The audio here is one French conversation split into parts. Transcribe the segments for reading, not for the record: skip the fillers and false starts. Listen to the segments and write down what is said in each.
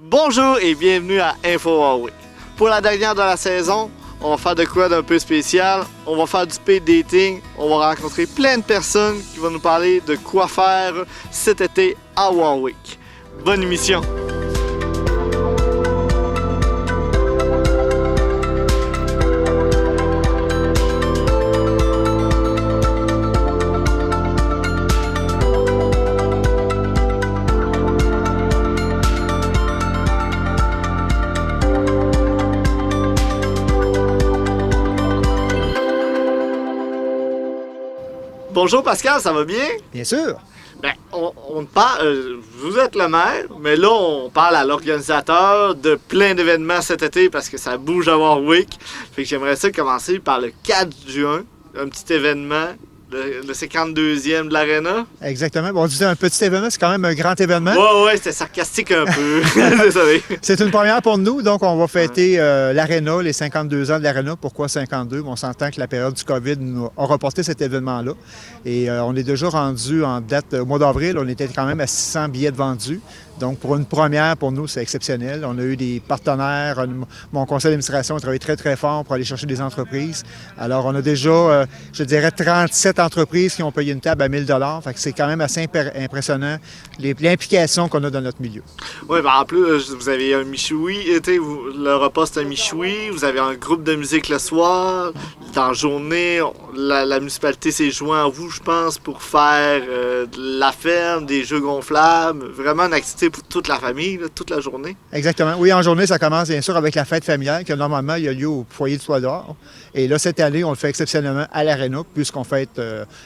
Bonjour et bienvenue à Info Warwick. Pour la dernière de la saison, on va faire de quoi d'un peu spécial. On va faire du speed dating. On va rencontrer plein de personnes qui vont nous parler de quoi faire cet été à Warwick. Bonne émission! Bonjour Pascal, ça va bien? Bien sûr. Ben, on parle, vous êtes le maire, mais là on parle à l'organisateur de plein d'événements cet été parce que ça bouge à Warwick. Fait que j'aimerais ça commencer par le 4 juin, un petit événement, le 52e de l'Arena. Exactement. Bon, on disait un petit événement, c'est quand même un grand événement. Ouais, c'était sarcastique un peu. Désolé. C'est une première pour nous, donc on va fêter l'Arena, les 52 ans de l'Arena. Pourquoi 52? On s'entend que la période du COVID nous a reporté cet événement-là. Et on est déjà rendu en date, au mois d'avril, on était quand même à 600 billets de vendus. Donc, pour une première, pour nous, c'est exceptionnel. On a eu des partenaires. Mon conseil d'administration a travaillé très, très fort pour aller chercher des entreprises. Alors, on a déjà, je dirais, 37 entreprises qui ont payé une table à 1 000 $. Fait que c'est quand même assez impressionnant, l'implication qu'on a dans notre milieu. Oui, ben en plus, vous avez un michoui. Le repas, c'est un michoui. Vous avez un groupe de musique le soir. Dans la journée, la municipalité s'est jointe à vous, je pense, pour faire de la ferme, des jeux gonflables. Vraiment une activité pour toute la famille, là, toute la journée. Exactement. Oui, en journée, ça commence bien sûr avec la fête familiale, que normalement, il y a lieu au foyer de Soie d'Or. Et là, cette année, on le fait exceptionnellement à l'Arena, puisqu'on fête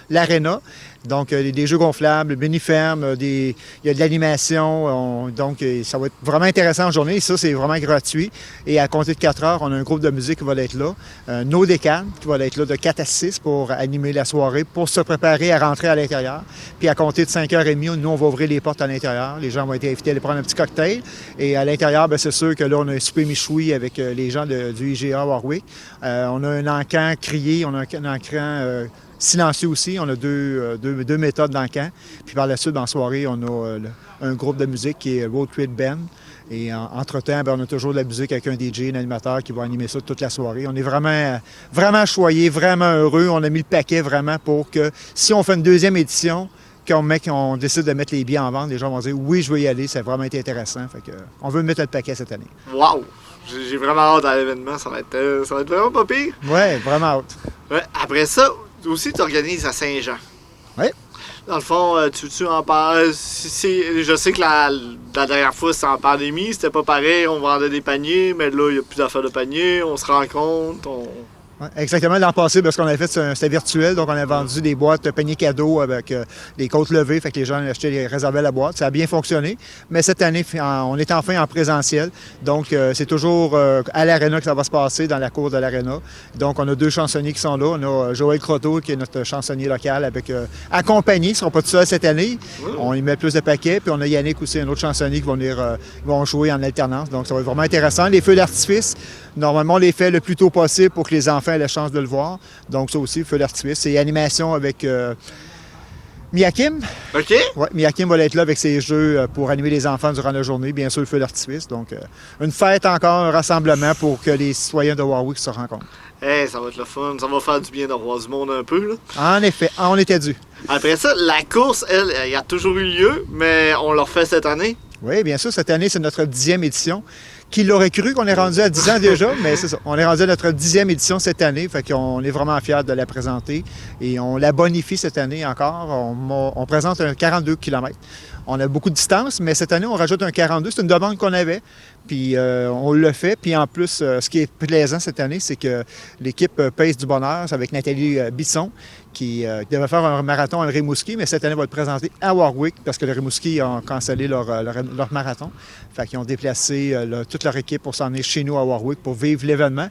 l'Arena. Donc, des jeux gonflables, mini-fermes, il y a de l'animation. Donc, ça va être vraiment intéressant en journée. Et ça, c'est vraiment gratuit. Et à compter de 4 heures, on a un groupe de musique qui va être là. Nos décanes qui va être là de 4 à 6 pour animer la soirée, pour se préparer à rentrer à l'intérieur. Puis à compter de 5h30, nous, on va ouvrir les portes à l'intérieur. Les gens vont être invités à aller prendre un petit cocktail. Et à l'intérieur, bien, c'est sûr que là, on a un souper michoui avec les gens du IGA Warwick. On a un encan crié, on a un encan silencieux aussi. On a deux méthodes d'encan. Puis par la suite, en soirée, on a un groupe de musique qui est Road Trip Band. Et entre-temps, bien, on a toujours de la musique avec un DJ, un animateur qui va animer ça toute la soirée. On est vraiment, vraiment choyés, vraiment heureux. On a mis le paquet vraiment pour que si on fait une deuxième édition, qu'on décide de mettre les billets en vente, les gens vont dire « oui, je veux y aller », ça va vraiment être intéressant. Fait que, on veut mettre le paquet cette année. Wow! J'ai vraiment hâte à l'événement, ça va être vraiment pas pire. Oui, vraiment hâte. Ouais, après ça, aussi, tu organises à Saint-Jean. Oui. Dans le fond, tu en parles. Je sais que la dernière fois, c'était en pandémie, c'était pas pareil, on vendait des paniers, mais là, il n'y a plus d'affaires de paniers, on se rencontre, Ouais, exactement. L'an passé, ce qu'on avait fait, c'était virtuel. Donc, on a vendu des boîtes de paniers cadeaux avec des côtes levées. Fait que les gens achetaient, réservaient la boîte. Ça a bien fonctionné. Mais cette année, on est enfin en présentiel. Donc, c'est toujours à l'Arena que ça va se passer, dans la cour de l'Arena. Donc, on a 2 chansonniers qui sont là. On a Joël Croteau, qui est notre chansonnier local, accompagné. Ils ne seront pas tout seuls cette année. On y met plus de paquets. Puis, on a Yannick aussi, un autre chansonnier qui vont jouer en alternance. Donc, ça va être vraiment intéressant. Les feux d'artifice, normalement, on les fait le plus tôt possible pour que les enfants aient la chance de le voir. Donc, ça aussi, feu d'artifice. C'est animation avec Miakim. OK. Oui, Miakim va être là avec ses jeux pour animer les enfants durant la journée. Bien sûr, le feu d'artifice. Donc, une fête encore, un rassemblement pour que les citoyens de Warwick se rencontrent. Hey, ça va être le fun. Ça va faire du bien de revoir du monde un peu, là. En effet, on était dû. Après ça, la course, elle, il y a toujours eu lieu, mais on l'a refait cette année. Oui, bien sûr. Cette année, c'est notre 10e édition. Qui l'aurait cru qu'on est rendu à 10 ans déjà, mais c'est ça. On est rendu à notre 10e édition cette année, fait qu'on est vraiment fiers de la présenter et on la bonifie cette année encore. On présente un 42 km. On a beaucoup de distance, mais cette année, on rajoute un 42. C'est une demande qu'on avait, puis on le fait. Puis en plus, ce qui est plaisant cette année, c'est que l'équipe Pèse du Bonheur, c'est avec Nathalie Bisson, qui devait faire un marathon à Rimouski, mais cette année, va le présenter à Warwick parce que le Rimouski a cancellé leur marathon. Fait qu'ils ont déplacé toute leur équipe pour s'en venir chez nous à Warwick pour vivre l'événement.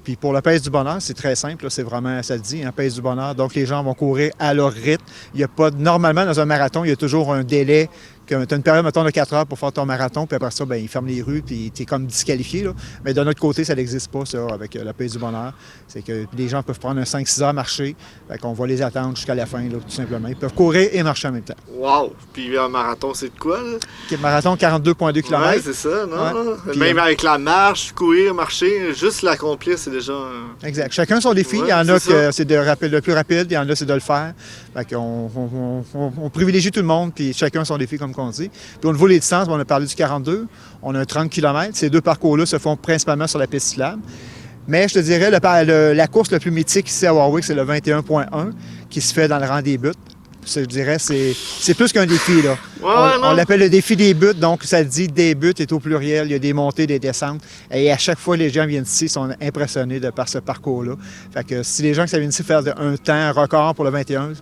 Puis pour le Pèse du Bonheur, c'est très simple, là, c'est vraiment, ça le dit, Pèse du Bonheur. Donc les gens vont courir à leur rythme. Il y a pas, normalement, dans un marathon, il y a toujours un délai tu as une période, mettons, de 4 heures pour faire ton marathon, puis après ça, ben, ils ferment les rues, puis tu es comme disqualifié. Là. Mais de notre côté, ça n'existe pas, ça, avec la Pays du Bonheur. C'est que les gens peuvent prendre un 5-6 heures marcher, fait qu'on va les attendre jusqu'à la fin, là, tout simplement. Ils peuvent courir et marcher en même temps. Wow! Puis un marathon, c'est de quoi, là? Marathon, 42,2 km. Ouais, c'est ça, non? Ouais. Puis, même avec la marche, courir, marcher, juste l'accomplir, c'est déjà... Exact. Chacun son défi. Ouais, il y en a c'est que c'est le plus rapide, il y en a c'est de le faire. Fait qu'on on privilégie tout le monde, puis chacun son défi, comme on dit. Puis au niveau des distances, on a parlé du 42, on a un 30 km. Ces deux parcours-là se font principalement sur la piste cyclable. Mais je te dirais, la course la plus mythique ici à Warwick, c'est le 21.1 qui se fait dans le rang des buts. Je dirais c'est plus qu'un défi, là. On l'appelle le défi des buts, donc ça dit des buts est au pluriel, il y a des montées, des descentes. Et à chaque fois, les gens viennent ici, sont impressionnés par ce parcours-là. Fait que si les gens qui viennent ici faire un temps record pour le 21,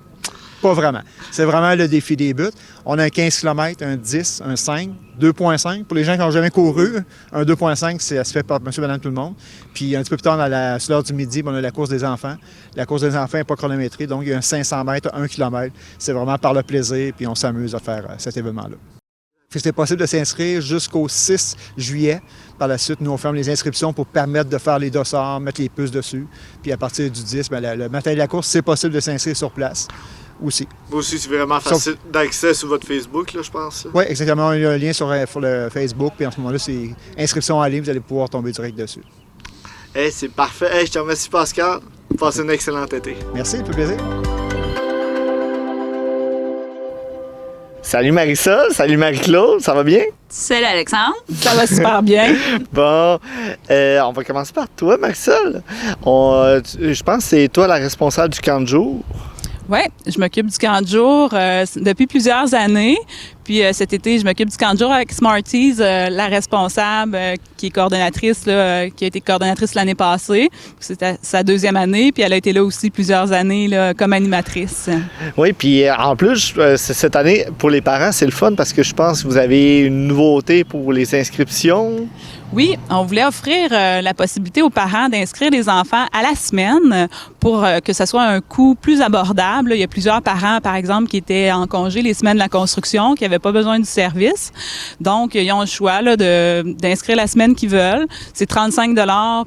pas vraiment. C'est vraiment le défi des buts. On a un 15 km, un 10, un 5, 2.5. Pour les gens qui n'ont jamais couru, un 2.5, ça se fait par monsieur, madame, tout le monde. Puis un petit peu plus tard, sur l'heure du midi, on a la course des enfants. La course des enfants n'est pas chronométrée, donc il y a un 500 mètres, 1 km. C'est vraiment par le plaisir, puis on s'amuse à faire cet événement-là. C'est possible de s'inscrire jusqu'au 6 juillet. Par la suite, nous, on ferme les inscriptions pour permettre de faire les dossards, mettre les puces dessus. Puis à partir du 10, le matin de la course, c'est possible de s'inscrire sur place. Aussi. Aussi, c'est vraiment facile d'accès sur votre Facebook, là, je pense. Oui, exactement. Il y a un lien sur le Facebook, puis en ce moment-là, c'est inscription en ligne, vous allez pouvoir tomber direct dessus. Hey, c'est parfait. Hey, je te remercie, Pascal. Passez une excellente été. Merci, ça fait plaisir. Salut Marisol, salut Marie-Claude, ça va bien? Salut Alexandre. Ça va super bien. Bon, on va commencer par toi, Marisol. Je pense que c'est toi la responsable du camp de jour. Oui, je m'occupe du camp de jour depuis plusieurs années. Puis cet été, je m'occupe du camp de jour avec Smarties, la responsable qui est coordonnatrice, là, qui a été coordonnatrice l'année passée. C'était sa deuxième année, puis elle a été là aussi plusieurs années là, comme animatrice. Oui, puis en plus, cette année, pour les parents, c'est le fun parce que je pense que vous avez une nouveauté pour les inscriptions. Oui, on voulait offrir la possibilité aux parents d'inscrire les enfants à la semaine pour que ce soit un coût plus abordable. Il y a plusieurs parents, par exemple, qui étaient en congé les semaines de la construction, qui n'avaient pas besoin du service. Donc, ils ont le choix là, d'inscrire la semaine qu'ils veulent. C'est 35 $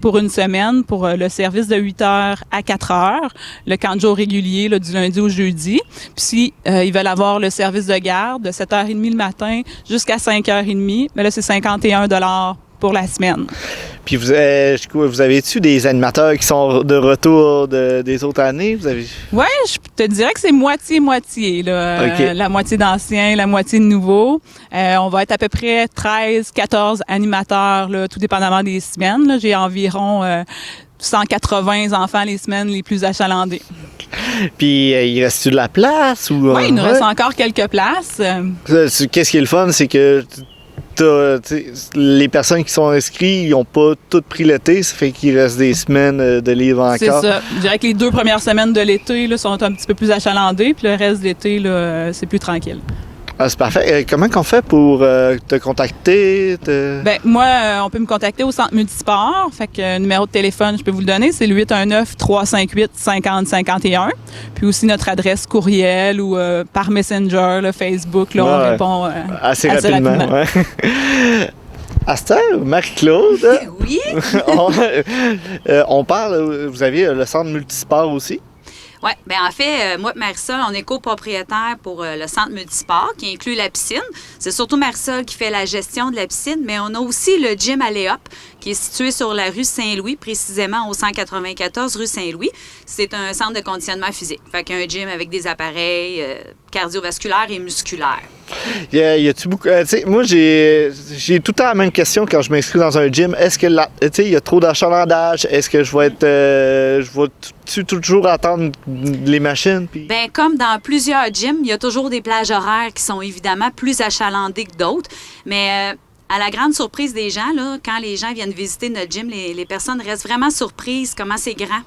pour une semaine pour le service de 8 h à 4 h, le camp de jour régulier là, du lundi au jeudi. Puis si ils veulent avoir le service de garde de 7h30 le matin jusqu'à 5h30, mais là, c'est 51 $ pour la semaine. Puis vous avez-tu des animateurs qui sont de retour des autres années? Oui, je te dirais que c'est moitié-moitié. Là. Okay. La moitié d'anciens, la moitié de nouveaux. On va être à peu près 13-14 animateurs, là, tout dépendamment des semaines. Là. J'ai environ 180 enfants les semaines les plus achalandées. Puis, il reste-tu de la place? Oui, il nous reste encore quelques places. Qu'est-ce qui est le fun, c'est que les personnes qui sont inscrites, ils n'ont pas toutes pris l'été, ça fait qu'il reste des semaines de livres encore. C'est ça. Je dirais que les 2 premières semaines de l'été là, sont un petit peu plus achalandées, puis le reste de l'été, là, c'est plus tranquille. Ah, c'est parfait. Comment qu'on fait pour te contacter? Ben moi, on peut me contacter au Centre Multisport. Fait que numéro de téléphone, je peux vous le donner, c'est le 819-358-5051. Puis aussi notre adresse courriel ou par Messenger, là, Facebook, là, on répond assez rapidement. Ouais. Astor, Marie-Claude. Oui. on parle, vous avez le Centre Multisport aussi? Oui, bien en fait, moi et Marisol, on est copropriétaire pour le centre multisport qui inclut la piscine. C'est surtout Marisol qui fait la gestion de la piscine, mais on a aussi le gym Aléop qui est situé sur la rue Saint-Louis, précisément au 194 rue Saint-Louis. C'est un centre de conditionnement physique. Fait qu'il y a un gym avec des appareils cardiovasculaires et musculaires. Y a-tu beaucoup... moi, j'ai tout le temps la même question quand je m'inscris dans un gym. Est-ce que il y a trop d'achalandage? Est-ce que je vais être... je vais toujours attendre les machines? Puis... Bien, comme dans plusieurs gyms, il y a toujours des plages horaires qui sont évidemment plus achalandées que d'autres. Mais à la grande surprise des gens, là, quand les gens viennent visiter notre gym, les personnes restent vraiment surprises comment c'est grand.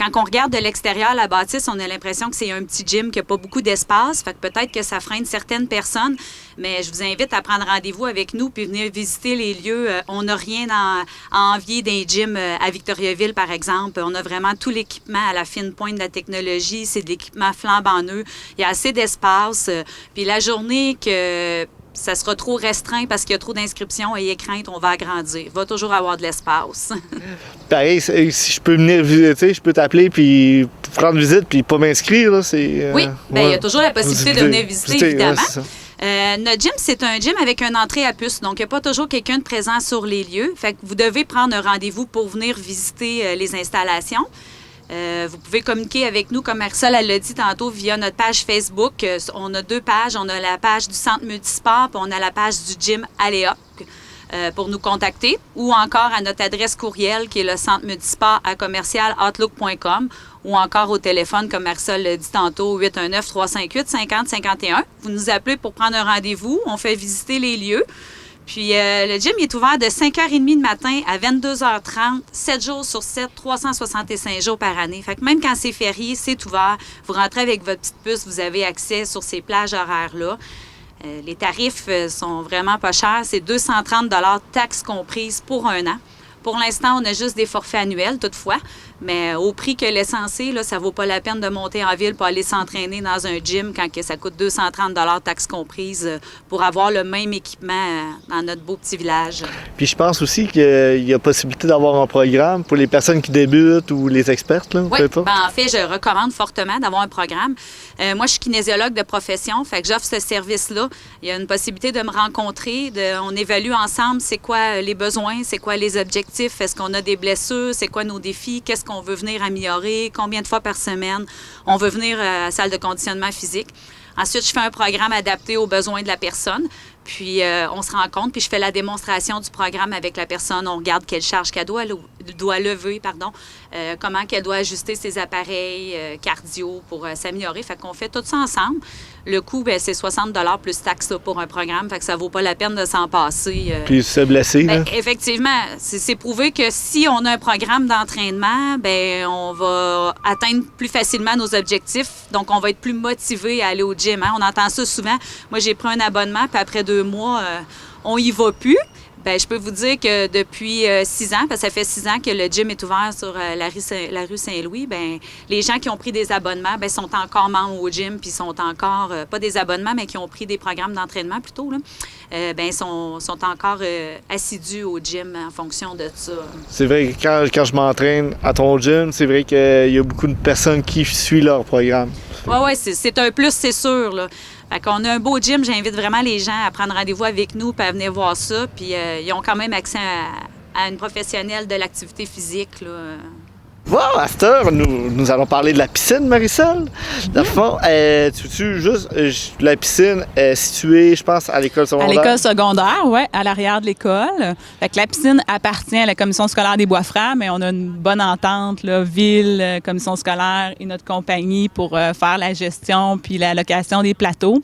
Quand on regarde de l'extérieur la bâtisse, on a l'impression que c'est un petit gym qui n'a pas beaucoup d'espace. Fait que peut-être que ça freine certaines personnes, mais je vous invite à prendre rendez-vous avec nous puis venir visiter les lieux. On n'a rien à envier d'un gym à Victoriaville, par exemple. On a vraiment tout l'équipement à la fine pointe de la technologie. C'est de l'équipement flambant neuf. Il y a assez d'espace. Puis la journée que ça sera trop restreint parce qu'il y a trop d'inscriptions, ayez crainte, on va agrandir. Il va toujours avoir de l'espace. Pareil, si je peux venir visiter, je peux t'appeler puis prendre visite puis pas m'inscrire, là, c'est... Oui, bien, il y a toujours la possibilité de venir visiter, évidemment. Ouais, notre gym, c'est un gym avec une entrée à puce, donc il n'y a pas toujours quelqu'un de présent sur les lieux. Fait que vous devez prendre un rendez-vous pour venir visiter les installations. Vous pouvez communiquer avec nous, comme Marisol l'a dit tantôt, via notre page Facebook. On a 2 pages. On a la page du Centre Multisport, puis on a la page du gym Aléop pour nous contacter, ou encore à notre adresse courriel qui est le centre multisport à commercial@outlook.com, ou encore au téléphone, comme Marisol l'a dit tantôt, 819-358-5051. Vous nous appelez pour prendre un rendez-vous. On fait visiter les lieux. Puis le gym il est ouvert de 5h30 le matin à 22h30, 7 jours sur 7, 365 jours par année. Fait que même quand c'est férié, c'est ouvert. Vous rentrez avec votre petite puce, vous avez accès sur ces plages horaires-là. Les tarifs sont vraiment pas chers. C'est 230 taxes comprises pour un an. Pour l'instant, on a juste des forfaits annuels, toutefois. Mais au prix que l'essentiel, là, ça vaut pas la peine de monter en ville pour aller s'entraîner dans un gym quand que ça coûte 230 taxes comprises pour avoir le même équipement dans notre beau petit village. Puis je pense aussi qu'il y a possibilité d'avoir un programme pour les personnes qui débutent ou les expertes, là, oui, peu importe. En fait, je recommande fortement d'avoir un programme. Moi, je suis kinésiologue de profession, fait que j'offre ce service-là. Il y a une possibilité de me rencontrer, on évalue ensemble c'est quoi les besoins, c'est quoi les objectifs, est-ce qu'on a des blessures, c'est quoi nos défis, qu'est-ce qu'on veut venir améliorer, combien de fois par semaine on veut venir à la salle de conditionnement physique. Ensuite, je fais un programme adapté aux besoins de la personne. Puis, on se rencontre, puis je fais la démonstration du programme avec la personne. On regarde quelle charge qu'elle doit lever, comment qu'elle doit ajuster ses appareils cardio pour s'améliorer. Fait qu'on fait tout ça ensemble. Le coût, bien, c'est 60 plus taxes là, pour un programme. Fait que ça vaut pas la peine de s'en passer. Puis se blesser, là. Effectivement, c'est prouvé que si on a un programme d'entraînement, bien, on va atteindre plus facilement nos objectifs. Donc, on va être plus motivé à aller au gym. Hein? On entend ça souvent. Moi, j'ai pris un abonnement, puis après 2 mois, on y va plus. Bien, je peux vous dire que depuis 6 ans, parce que ça fait 6 ans que le gym est ouvert sur la rue Saint-Louis, bien, les gens qui ont pris des abonnements bien, sont encore membres au gym, puis sont encore, pas des abonnements, mais qui ont pris des programmes d'entraînement plutôt, là, bien, sont encore assidus au gym en fonction de ça. C'est vrai que quand je m'entraîne à ton gym, c'est vrai qu'il y a beaucoup de personnes qui suivent leur programme. Oui, c'est un plus, c'est sûr, là. Fait qu'on a un beau gym, j'invite vraiment les gens à prendre rendez-vous avec nous et à venir voir ça. Puis ils ont quand même accès à une professionnelle de l'activité physique, là. Wow, à cette heure, nous allons parler de la piscine, Marisol. Dans le fond, la piscine est située, je pense, à l'école secondaire. À l'école secondaire, oui, à l'arrière de l'école. Fait que la piscine appartient à la commission scolaire des Bois-Francs, mais on a une bonne entente, là, ville, commission scolaire et notre compagnie pour faire la gestion puis la location des plateaux.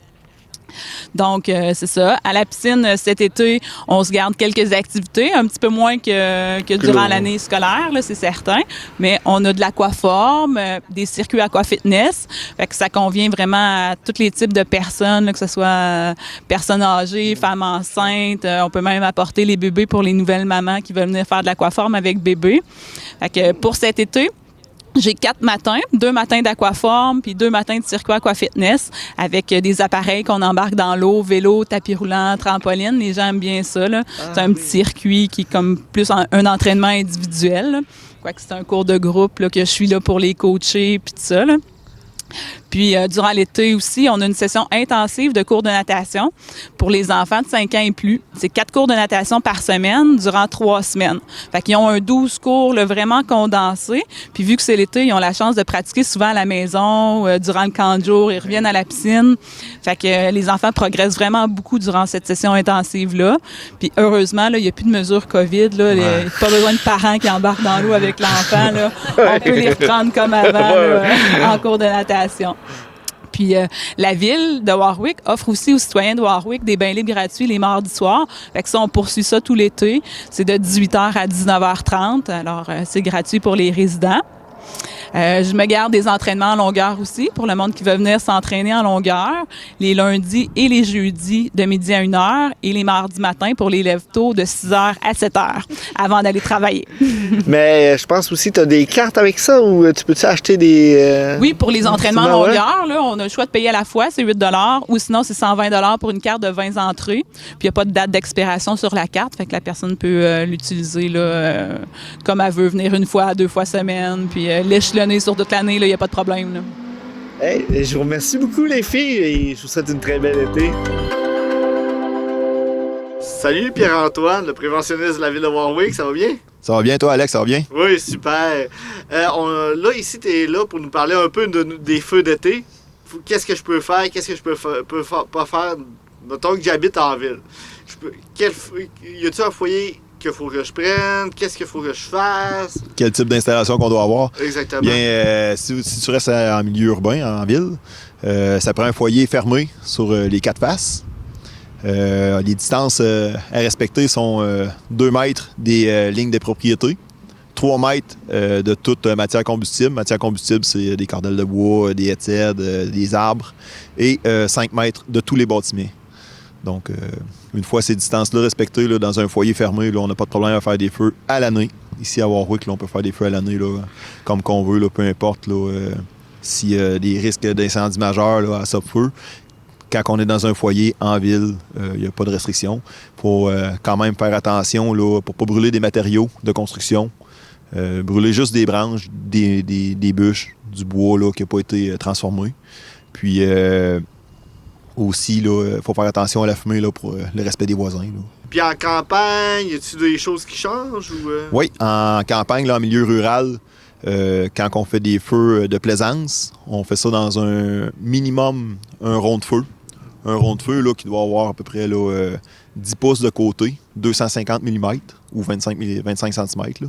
Donc, c'est ça. À la piscine, cet été, on se garde quelques activités, un petit peu moins que durant l'année scolaire, là, c'est certain. Mais on a de l'aquaforme, des circuits aquafitness. Fait que ça convient vraiment à tous les types de personnes, là, que ce soit personnes âgées, femmes enceintes. On peut même apporter les bébés pour les nouvelles mamans qui veulent venir faire de l'aquaforme avec bébé. Fait que pour cet été, j'ai 4 matins, 2 matins d'aquaforme puis 2 matins de circuit aquafitness avec des appareils qu'on embarque dans l'eau, vélo, tapis roulant, trampoline. Les gens aiment bien ça, là. C'est un petit circuit qui est comme plus un entraînement individuel, là. Quoique c'est un cours de groupe là, que je suis là pour les coacher puis tout ça, là. Puis, durant l'été aussi, on a une session intensive de cours de natation pour les enfants de 5 ans et plus. C'est 4 cours de natation par semaine durant 3 semaines. Fait qu'ils ont un 12 cours là, vraiment condensés. Puis, vu que c'est l'été, ils ont la chance de pratiquer souvent à la maison. Durant le camp de jour, ils reviennent à la piscine. Fait que les enfants progressent vraiment beaucoup durant cette session intensive-là. Puis, heureusement, là, il n'y a plus de mesures COVID. Là. Il n'y a pas besoin de parents qui embarquent dans l'eau avec l'enfant. Là. On peut les reprendre comme avant là, en cours de natation. Puis la ville de Warwick offre aussi aux citoyens de Warwick des bains libres gratuits les mardis soirs. Fait que ça, on poursuit ça tout l'été. C'est de 18h à 19h30. Alors, c'est gratuit pour les résidents. Je me garde des entraînements en longueur aussi pour le monde qui veut venir s'entraîner en longueur, les lundis et les jeudis de midi à 1h et les mardis matin pour les lève-tôt de 6h à 7h avant d'aller travailler. Mais je pense aussi que tu as des cartes avec ça ou tu peux-tu acheter des... Oui, pour les entraînements en ouais. longueur, là, on a le choix de payer à la fois, c'est 8 ou sinon c'est 120 pour une carte de 20 entrées. Puis il n'y a pas de date d'expiration sur la carte, fait que la personne peut l'utiliser là, comme elle veut, venir une fois, 2 fois semaine, puis l'échelonner sur toute l'année, il n'y a pas de problème. Là. Hey, je vous remercie beaucoup les filles et je vous souhaite une très belle été. Salut Pierre-Antoine, le préventionniste de la ville de Warwick, ça va bien? Ça va bien, toi, Alex? Ça va bien? Oui, super. Là, ici, tu es là pour nous parler un peu des feux d'été. Qu'est-ce que je peux faire? Qu'est-ce que je peux pas faire? Mettons que j'habite en ville. Y a-t-il un foyer qu'il faut que je prenne? Qu'est-ce qu'il faut que je fasse? Quel type d'installation qu'on doit avoir? Exactement. Bien, si tu restes en milieu urbain, en ville, ça prend un foyer fermé sur les 4 faces. Les distances à respecter sont 2 mètres des lignes de propriété, 3 mètres de toute matière combustible. Matière combustible, c'est des cordelles de bois, des haies, des arbres, et 5 mètres de tous les bâtiments. Donc, une fois ces distances-là respectées là, dans un foyer fermé, là, on n'a pas de problème à faire des feux à l'année. Ici, à Warwick, là, on peut faire des feux à l'année là, comme qu'on veut, là, peu importe s'il y a des risques d'incendie majeurs là, à ça feu. Quand on est dans un foyer en ville, il n'y a pas de restriction. Il faut quand même faire attention là, pour ne pas brûler des matériaux de construction. Brûler juste des branches, des bûches, du bois là, qui n'a pas été transformé. Puis aussi, il faut faire attention à la fumée là, pour le respect des voisins. Là. Puis en campagne, y a-t-il des choses qui changent? Ou Oui, en campagne, là, en milieu rural, quand on fait des feux de plaisance, on fait ça dans un minimum, un rond de feu. Un rond de feu là, qui doit avoir à peu près là, 10 pouces de côté, 250 mm ou 25 cm. Là.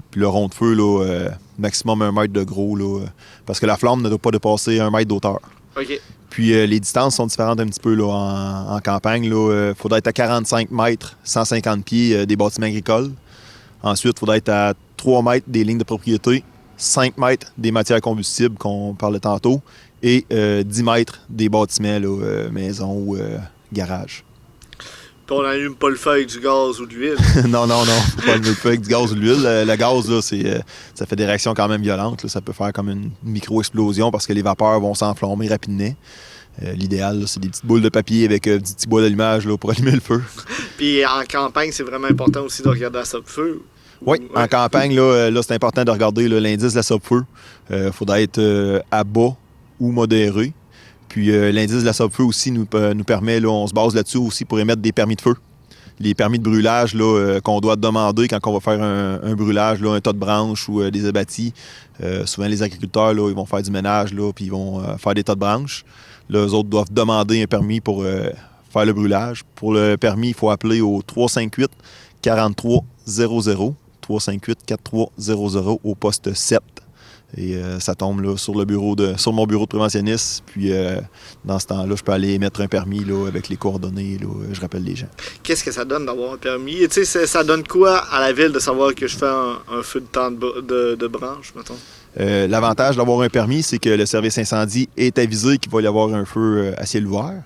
Puis le rond de feu, là, maximum 1 mètre de gros, là, parce que la flamme ne doit pas dépasser 1 mètre d'auteur. OK. Puis les distances sont différentes un petit peu là, en campagne. Il faudrait être à 45 mètres, 150 pieds des bâtiments agricoles. Ensuite, il faudrait être à 3 mètres des lignes de propriété, 5 mètres des matières combustibles qu'on parlait tantôt, et 10 mètres des bâtiments, là, maisons ou garages. Puis on n'allume pas le feu avec du gaz ou de l'huile. non. Pas allumer le feu avec du gaz ou de l'huile. Le gaz, là, ça fait des réactions quand même violentes. Là. Ça peut faire comme une micro-explosion parce que les vapeurs vont s'enflammer rapidement. L'idéal, là, c'est des petites boules de papier avec du petit bois d'allumage là, pour allumer le feu. Puis en campagne, c'est vraiment important aussi de regarder la sope-feu. Oui, ouais. En campagne, là, c'est important de regarder là, l'indice de la sope-feu. Faudrait être à bas ou modéré. Puis l'indice de la sope-feu aussi nous permet, là, on se base là-dessus aussi pour émettre des permis de feu. Les permis de brûlage là, qu'on doit demander quand on va faire un brûlage, là, un tas de branches ou des abattis. Souvent, les agriculteurs, là, ils vont faire du ménage, là, puis ils vont faire des tas de branches. Là, eux autres doivent demander un permis pour faire le brûlage. Pour le permis, il faut appeler au 358-4300. 358-4300 au poste 7. Et ça tombe là, sur mon bureau de préventionniste. Puis dans ce temps-là, je peux aller mettre un permis là, avec les coordonnées. Là, je rappelle les gens. Qu'est-ce que ça donne d'avoir un permis? Tu sais, ça donne quoi à la ville de savoir que je fais un feu de temps de branche, mettons? L'avantage d'avoir un permis, c'est que le service incendie est avisé qu'il va y avoir un feu à ciel ouvert.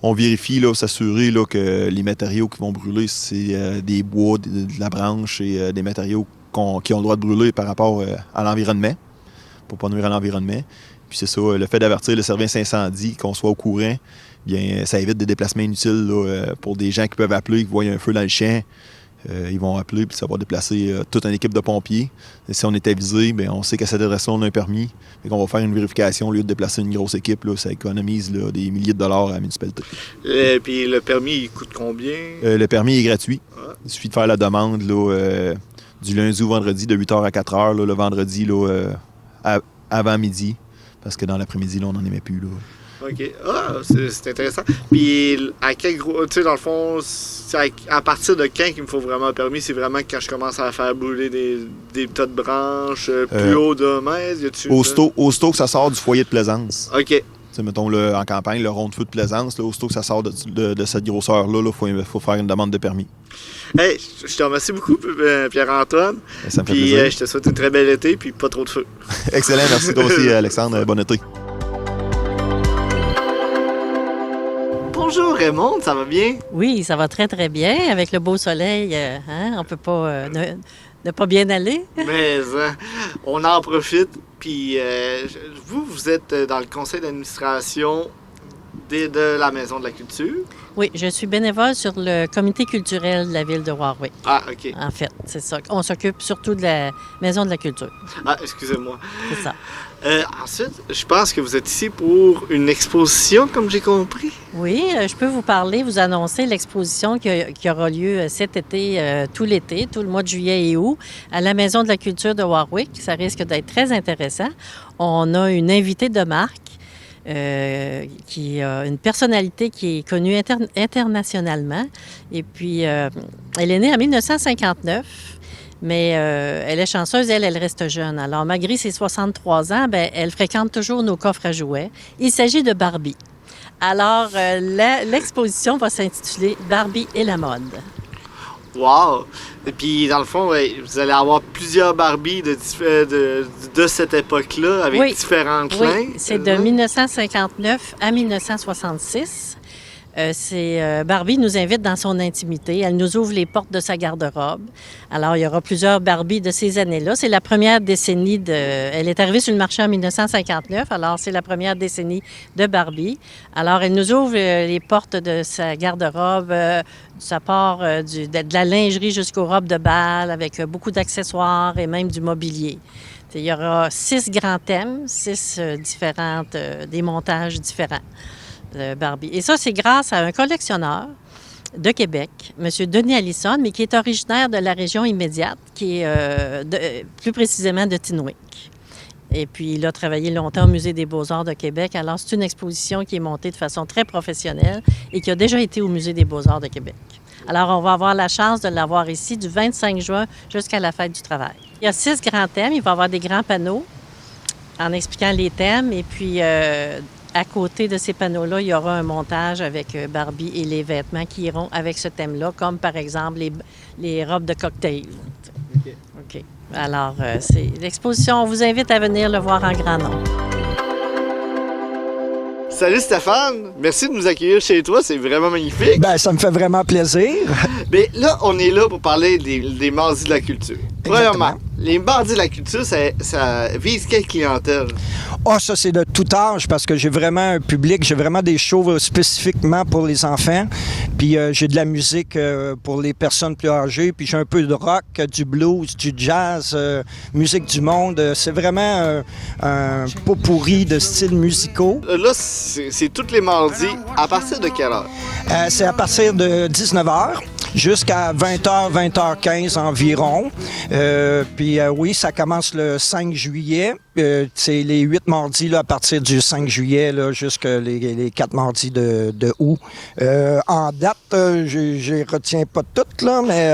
On vérifie, là, s'assurer là, que les matériaux qui vont brûler, c'est des bois, de la branche et des matériaux qui ont le droit de brûler par rapport à l'environnement, pour ne pas nuire à l'environnement. Puis c'est ça, le fait d'avertir le service incendie, qu'on soit au courant, bien, ça évite des déplacements inutiles là, pour des gens qui peuvent appeler, qui voient un feu dans le champ. Ils vont appeler puis ça va déplacer toute une équipe de pompiers. Et si on est avisé, bien, on sait qu'à cette adresse-là, on a un permis. Et qu'on va faire une vérification au lieu de déplacer une grosse équipe. Là, ça économise là, des milliers de dollars à la municipalité. Puis le permis, il coûte combien? Le permis est gratuit. Ah. Il suffit de faire la demande là, du lundi au vendredi de 8h à 4h. Là, le vendredi là, avant midi. Parce que dans l'après-midi, là, on n'en aimait plus. Là. OK. Ah, c'est intéressant. Puis, à quel gros. Tu sais, dans le fond, à partir de quand qu'il me faut vraiment un permis? C'est vraiment quand je commence à faire brûler des tas de branches plus haut d'un mètre? Aussitôt que ça sort du foyer de plaisance. OK. sais, mettons, là, en campagne, le rond de feu de Plaisance, là, aussitôt que ça sort de cette grosseur-là, il faut faire une demande de permis. Hey, je te remercie beaucoup, Pierre-Antoine. Ça me fait Puis plaisir. je te souhaite une très belle été, puis pas trop de feu. Excellent, merci toi aussi, Alexandre. Bon été. Bonjour Raymond, ça va bien? Oui, ça va très, très bien. Avec le beau soleil, on ne peut pas ne pas bien aller. Mais on en profite. Puis vous êtes dans le conseil d'administration de la Maison de la Culture. Oui, je suis bénévole sur le comité culturel de la ville de Warwick. Ah, OK. En fait, c'est ça. On s'occupe surtout de la Maison de la Culture. Ah, excusez-moi. C'est ça. Ensuite, je pense que vous êtes ici pour une exposition, comme j'ai compris. Oui, je peux vous annoncer l'exposition qui aura lieu cet été, tout l'été, tout le mois de juillet et août, à la Maison de la Culture de Warwick. Ça risque d'être très intéressant. On a une invitée de marque. Qui a une personnalité qui est connue internationalement. Et puis, elle est née en 1959, mais elle est chanceuse, elle reste jeune. Alors, malgré ses 63 ans, elle fréquente toujours nos coffres à jouets. Il s'agit de Barbie. Alors, l'exposition va s'intituler « Barbie et la mode ». Wow! Et puis, dans le fond, vous allez avoir plusieurs Barbies de cette époque-là, avec différentes lignes. Oui, c'est de 1959 à 1966. Barbie nous invite dans son intimité. Elle nous ouvre les portes de sa garde-robe. Alors, il y aura plusieurs Barbies de ces années-là. C'est la première décennie Elle est arrivée sur le marché en 1959, alors c'est la première décennie de Barbie. Alors, elle nous ouvre les portes de sa garde-robe. Ça part de la lingerie jusqu'aux robes de bal, avec beaucoup d'accessoires et même du mobilier. Il y aura 6 grands thèmes, 6 différentes démontages différents. Barbie. Et ça, c'est grâce à un collectionneur de Québec, M. Denis Allison, mais qui est originaire de la région immédiate, qui est plus précisément de Tinwick. Et puis, il a travaillé longtemps au Musée des Beaux-Arts de Québec. Alors, c'est une exposition qui est montée de façon très professionnelle et qui a déjà été au Musée des Beaux-Arts de Québec. Alors, on va avoir la chance de l'avoir ici du 25 juin jusqu'à la Fête du travail. Il y a 6 grands thèmes. Il va y avoir des grands panneaux en expliquant les thèmes. Et puis, à côté de ces panneaux-là, il y aura un montage avec Barbie et les vêtements qui iront avec ce thème-là, comme par exemple les robes de cocktail. OK. Alors, c'est l'exposition. On vous invite à venir le voir en grand nombre. Salut Stéphane, merci de nous accueillir chez toi, c'est vraiment magnifique. Ben, ça me fait vraiment plaisir. Mais là, on est là pour parler des Mardis de la culture. Premièrement, les Mardis de la culture, ça vise quelle clientèle? Ah, ça, c'est de tout âge parce que j'ai vraiment un public, j'ai vraiment des shows spécifiquement pour les enfants. Puis j'ai de la musique pour les personnes plus âgées. Puis j'ai un peu de rock, du blues, du jazz, musique du monde. C'est vraiment un pot pourri de styles musicaux. Là, c'est tous les mardis. À partir de quelle heure? C'est à partir de 19h jusqu'à 20h, 20h15 environ. Puis oui, ça commence le 5 juillet. C'est les 8 mardis là, à partir du 5 juillet jusqu'à les 4 mardis de août. En date, je retiens pas toutes, là, mais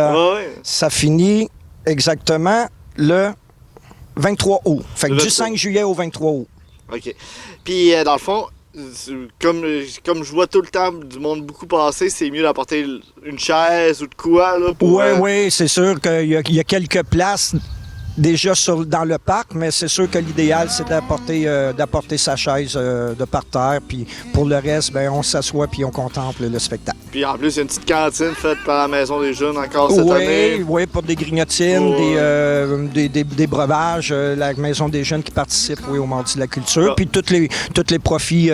ça finit exactement le 23 août. Fait que du 5 juillet au 23 août. OK. Puis, dans le fond, comme je vois tout le temps du monde beaucoup passer, c'est mieux d'apporter une chaise ou de quoi, là, pour... Oui, c'est sûr qu'il y a quelques places déjà dans le parc, mais c'est sûr que l'idéal, c'est d'apporter sa chaise de parterre. Puis pour le reste, ben, on s'assoit puis on contemple le spectacle. Puis en plus, il y a une petite cantine faite par la Maison des Jeunes encore cette année. Oui, pour des grignotines, des breuvages. La Maison des Jeunes qui participe au Mardi de la culture. Puis tous les profits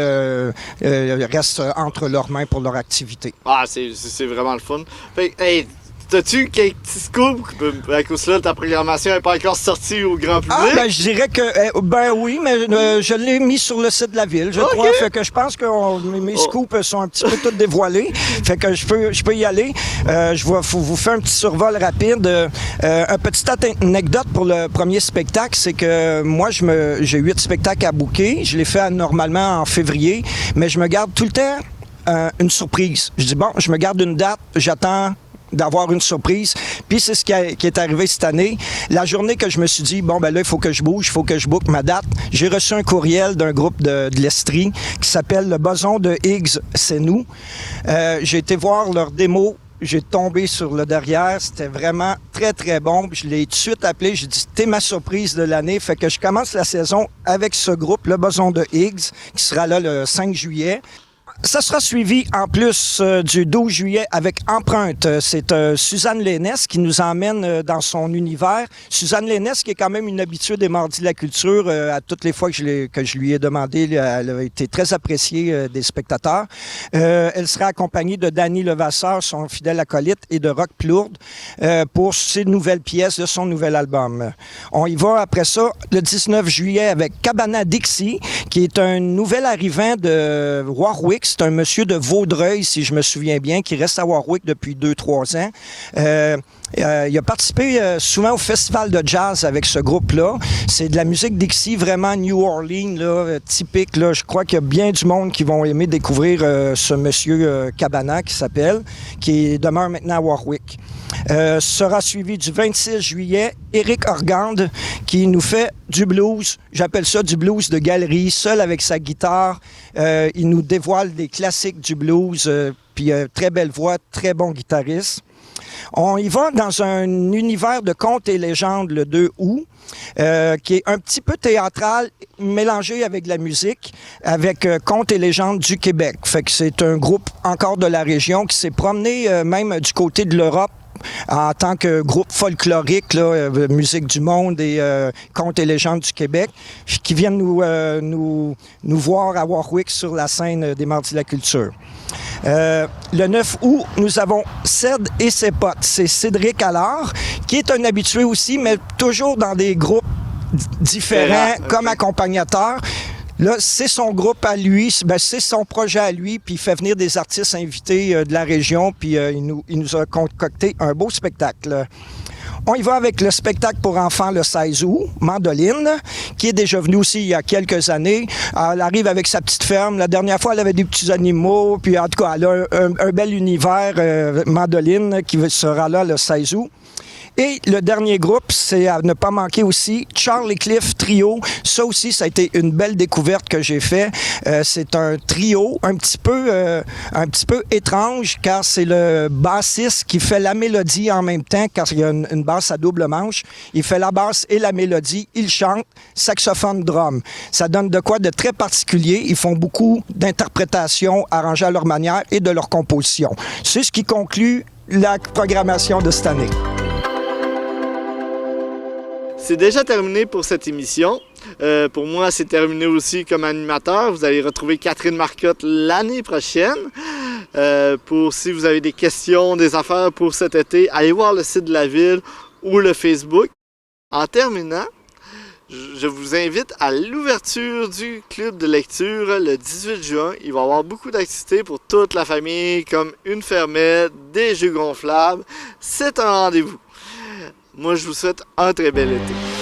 restent entre leurs mains pour leur activité. Ah, c'est vraiment le fun. Fait hey, t'as-tu quelques petits scoops? À cause de là, ta programmation n'est pas encore sortie au grand public? Ah, ben, je dirais que, oui, mais je l'ai mis sur le site de la ville, je crois. Fait que je pense que mes scoops sont un petit peu tous dévoilés. Fait que je peux y aller. Je vais vous faire un petit survol rapide. Une petite anecdote pour le premier spectacle, c'est que moi, j'ai 8 spectacles à booker. Je l'ai fait normalement en février, mais je me garde tout le temps une surprise. Je dis, bon, je me garde une date, j'attends d'avoir une surprise. Puis c'est ce qui est arrivé cette année. La journée que je me suis dit, bon, ben là, il faut que je bouge, il faut que je book ma date, j'ai reçu un courriel d'un groupe de l'Estrie qui s'appelle le Boson de Higgs, c'est nous. J'ai été voir leur démo. J'ai tombé sur le derrière. C'était vraiment très, très bon. Je l'ai tout de suite appelé. J'ai dit, t'es ma surprise de l'année. Fait que je commence la saison avec ce groupe, le Boson de Higgs, qui sera là le 5 juillet. Ça sera suivi en plus du 12 juillet avec Empreinte. C'est Suzanne Lénès qui nous emmène dans son univers. Suzanne Lénès qui est quand même une habituée des Mardis de la Culture. À toutes les fois que je lui ai demandé, elle a été très appréciée des spectateurs. Elle sera accompagnée de Danny Levasseur, son fidèle acolyte, et de Roch Plourde pour ses nouvelles pièces de son nouvel album. On y va après ça le 19 juillet avec Cabana Dixie, qui est un nouvel arrivant de Warwick. C'est un monsieur de Vaudreuil, si je me souviens bien, qui reste à Warwick depuis 2-3 ans. Il a participé souvent au festival de jazz avec ce groupe-là. C'est de la musique Dixie, vraiment New Orleans, là, typique. Là. Je crois qu'il y a bien du monde qui vont aimer découvrir ce monsieur Cabana, qui s'appelle, qui demeure maintenant à Warwick. Sera suivi du 26 juillet, Éric Organde, qui nous fait du blues. J'appelle ça du blues de galerie, seul avec sa guitare. Il nous dévoile des classiques du blues, puis très belle voix, très bon guitariste. On y va dans un univers de contes et légendes le 2 août, qui est un petit peu théâtral, mélangé avec de la musique, avec Contes et légendes du Québec. Fait que c'est un groupe encore de la région qui s'est promené même du côté de l'Europe en tant que groupe folklorique, là, musique du monde et contes et légendes du Québec, qui viennent nous voir à Warwick sur la scène des Mardis de la Culture. Le 9 août, nous avons Ced et ses potes. C'est Cédric Allard, qui est un habitué aussi, mais toujours dans des groupes différents comme accompagnateur. Là, c'est son groupe à lui, c'est son projet à lui, puis il fait venir des artistes invités de la région, puis il nous a concocté un beau spectacle. On y va avec le spectacle pour enfants le 16 août, Mandoline, qui est déjà venu aussi il y a quelques années. Elle arrive avec sa petite ferme. La dernière fois, elle avait des petits animaux, puis en tout cas, elle a un bel univers, Mandoline, qui sera là le 16 août. Et le dernier groupe, c'est à ne pas manquer aussi, Charlie Cliff Trio. Ça aussi, ça a été une belle découverte que j'ai fait. C'est un trio un petit peu étrange, car c'est le bassiste qui fait la mélodie en même temps, car il y a une basse à double manche. Il fait la basse et la mélodie. Il chante, saxophone, drum. Ça donne de quoi de très particulier. Ils font beaucoup d'interprétations arrangées à leur manière et de leur composition. C'est ce qui conclut la programmation de cette année. C'est déjà terminé pour cette émission. Pour moi, c'est terminé aussi comme animateur. Vous allez retrouver Catherine Marcotte l'année prochaine. Si vous avez des questions, des affaires pour cet été, allez voir le site de la ville ou le Facebook. En terminant, je vous invite à l'ouverture du club de lecture le 18 juin. Il va y avoir beaucoup d'activités pour toute la famille, comme une fermette, des jeux gonflables. C'est un rendez-vous. Moi, je vous souhaite un très bel été.